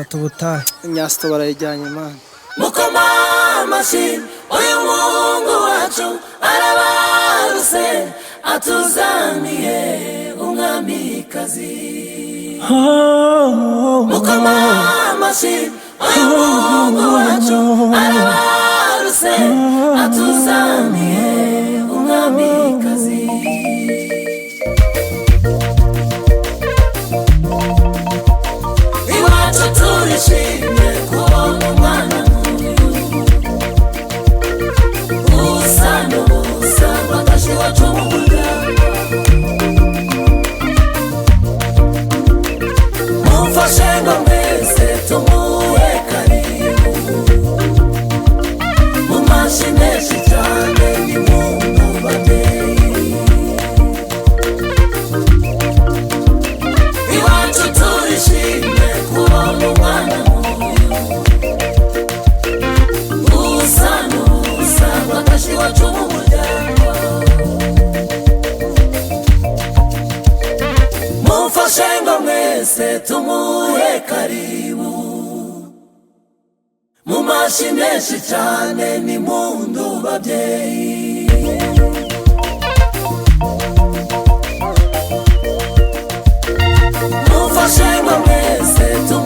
Tubutahe imyasito barayijyanye mana mukoma mashini uyu Mungu wacu arabaruse atuzaniye umwamikazi mukoma mashini uyu Mungu wacu arabaruse atuzaniye umwamikazi turishimye kubona umwana nk'uyu usa n'ubusa bagashi wacu mu muryango mumfashe ngo mwese tumuhe karibu mu mashi menshi cyane ni muntu babyeyi iwacu turishimye kubona umwana nk'uyu usa n'ubusa bagashi wacu mu muryango mumfashe ngo mwese tumuhe karibu mu mashi menshi cyane ni muntu babyeyi mumfashe ngo mwese tumuhe